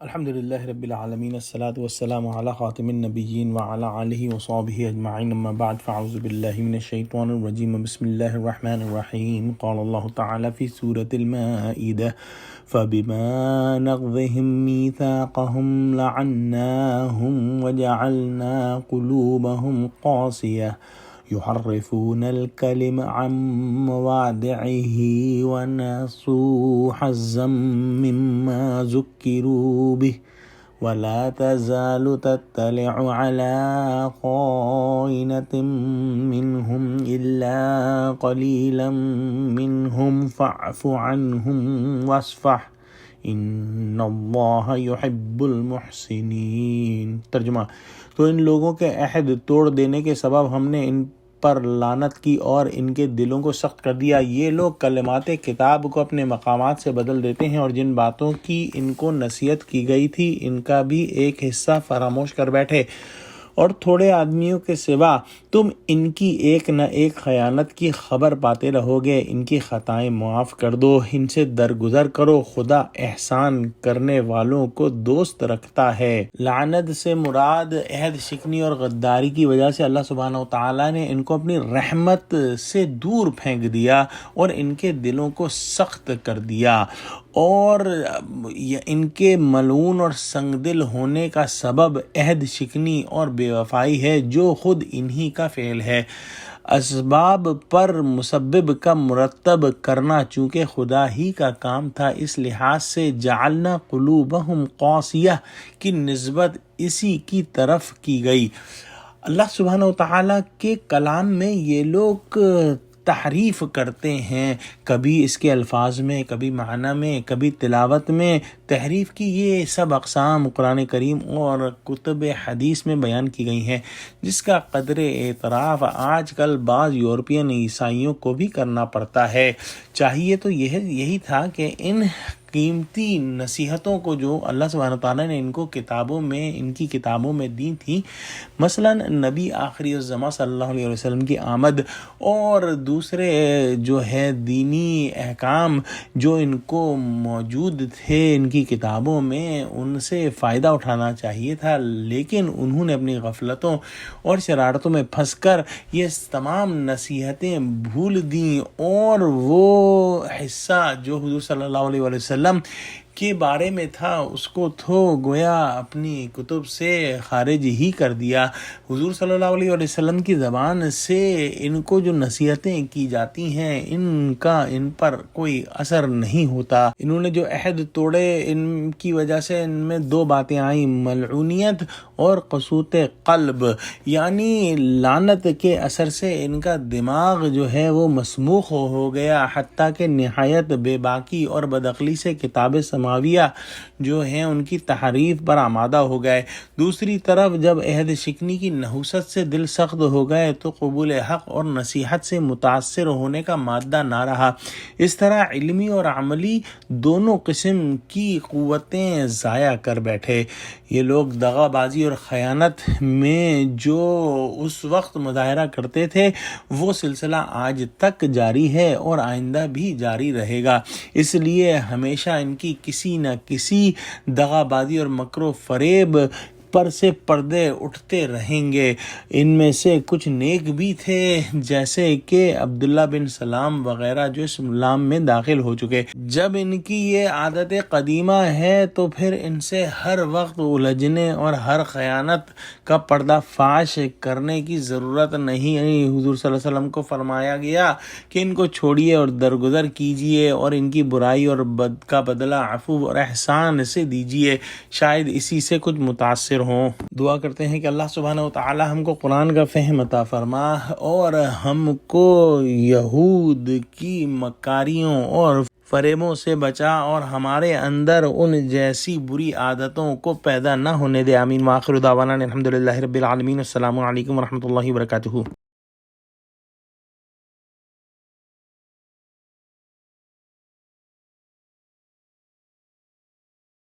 الحمد لله رب العالمين، الصلاة والسلام على خاتم النبيين وعلى آله وصحبه أجمعين، أما بعد فأعوذ بالله من الشيطان الرجيم. بسم الله الرحمن الرحيم. قال الله تعالى في سورة المائدة: فبما نقضهم ميثاقهم لعناهم وجعلنا قلوبهم قاسية يحرفون الكلم عن مواضعه ونسوا حظا مما ذكروا به ولا تزال تطلع على خائنة منهم إلا قليلا منهم فاعف عنهم واصفح ان اللہ یحب المحسنین۔ ترجمہ: تو ان لوگوں کے عہد توڑ دینے کے سبب ہم نے ان پر لعنت کی اور ان کے دلوں کو سخت کر دیا۔ یہ لوگ کلمات کتاب کو اپنے مقامات سے بدل دیتے ہیں اور جن باتوں کی ان کو نصیحت کی گئی تھی ان کا بھی ایک حصہ فراموش کر بیٹھے، اور تھوڑے آدمیوں کے سوا تم ان کی ایک نہ ایک خیانت کی خبر پاتے رہو گے۔ ان کی خطائیں معاف کر دو، ان سے درگزر کرو، خدا احسان کرنے والوں کو دوست رکھتا ہے۔ لعنت سے مراد عہد شکنی اور غداری کی وجہ سے اللہ سبحانہ و تعالیٰ نے ان کو اپنی رحمت سے دور پھینک دیا اور ان کے دلوں کو سخت کر دیا، اور ان کے ملعون اور سنگ دل ہونے کا سبب عہد شکنی اور بے وفائی ہے جو خود انہی کا فعل ہے۔ اسباب پر مسبب کا مرتب کرنا چونکہ خدا ہی کا کام تھا، اس لحاظ سے جعلنا قلوبہم قاسیہ کی نسبت اسی کی طرف کی گئی۔ اللہ سبحانہ و تعالیٰ کے کلام میں یہ لوگ تحریف کرتے ہیں، کبھی اس کے الفاظ میں، کبھی معنی میں، کبھی تلاوت میں۔ تحریف کی یہ سب اقسام قرآن کریم اور کتب حدیث میں بیان کی گئی ہیں، جس کا قدر اعتراف آج کل بعض یورپین عیسائیوں کو بھی کرنا پڑتا ہے۔ چاہیے تو یہی تھا کہ ان قیمتی نصیحتوں کو جو اللہ سبحانہ تعالیٰ نے ان کی کتابوں میں دی تھی، مثلا نبی آخری الزماں صلی اللہ علیہ وسلم کی آمد اور دوسرے جو ہے دینی احکام جو ان کو موجود تھے ان کی کتابوں میں، ان سے فائدہ اٹھانا چاہیے تھا، لیکن انہوں نے اپنی غفلتوں اور شرارتوں میں پھنس کر یہ تمام نصیحتیں بھول دیں، اور وہ حصہ جو حضور صلی اللہ علیہ وسلم کے بارے میں تھا اس کو تو گویا اپنی کتب سے خارج ہی کر دیا۔ حضور صلی اللہ علیہ وسلم کی زبان سے ان کو جو نصیحتیں کی جاتی ہیں ان کا ان پر کوئی اثر نہیں ہوتا۔ انہوں نے جو عہد توڑے ان کی وجہ سے ان میں دو باتیں آئیں، ملعونیت اور قسوت قلب، یعنی لعنت کے اثر سے ان کا دماغ جو ہے وہ مسموخ ہو گیا، حتیٰ کہ نہایت بے باکی اور بدعقلی سے کتاب سماویہ جو ہیں ان کی تحریف پر آمادہ ہو گئے۔ دوسری طرف جب عہد شکنی کی نحوست سے دل سخت ہو گئے تو قبول حق اور نصیحت سے متاثر ہونے کا مادہ نہ رہا۔ اس طرح علمی اور عملی دونوں قسم کی قوتیں ضائع کر بیٹھے۔ یہ لوگ دغا بازی اور خیانت میں جو اس وقت مظاہرہ کرتے تھے وہ سلسلہ آج تک جاری ہے اور آئندہ بھی جاری رہے گا۔ اس لیے ہمیشہ ان کی کسی نہ کسی دغا بازی اور مکر و فریب پر سے پردے اٹھتے رہیں گے۔ ان میں سے کچھ نیک بھی تھے، جیسے کہ عبداللہ بن سلام وغیرہ جو اسلام میں داخل ہو چکے۔ جب ان کی یہ عادت قدیمہ ہے تو پھر ان سے ہر وقت الجھنے اور ہر خیانت کا پردہ فاش کرنے کی ضرورت نہیں ہے۔ حضور صلی اللہ علیہ وسلم کو فرمایا گیا کہ ان کو چھوڑیے اور درگزر کیجیے اور ان کی برائی اور بد کا بدلہ عفو اور احسان سے دیجیے، شاید اسی سے کچھ متاثر ہوں۔ دعا کرتے ہیں کہ اللہ سبحانہ و تعالی ہم کو قرآن کا فہم عطا فرما اور ہم کو یہود کی مکاریوں اور فریبوں سے بچا اور ہمارے اندر ان جیسی بری عادتوں کو پیدا نہ ہونے دے۔ آمین۔ وآخر دعوانا الحمدللہ رب العالمین۔ السلام علیکم ورحمۃ اللہ وبرکاتہ۔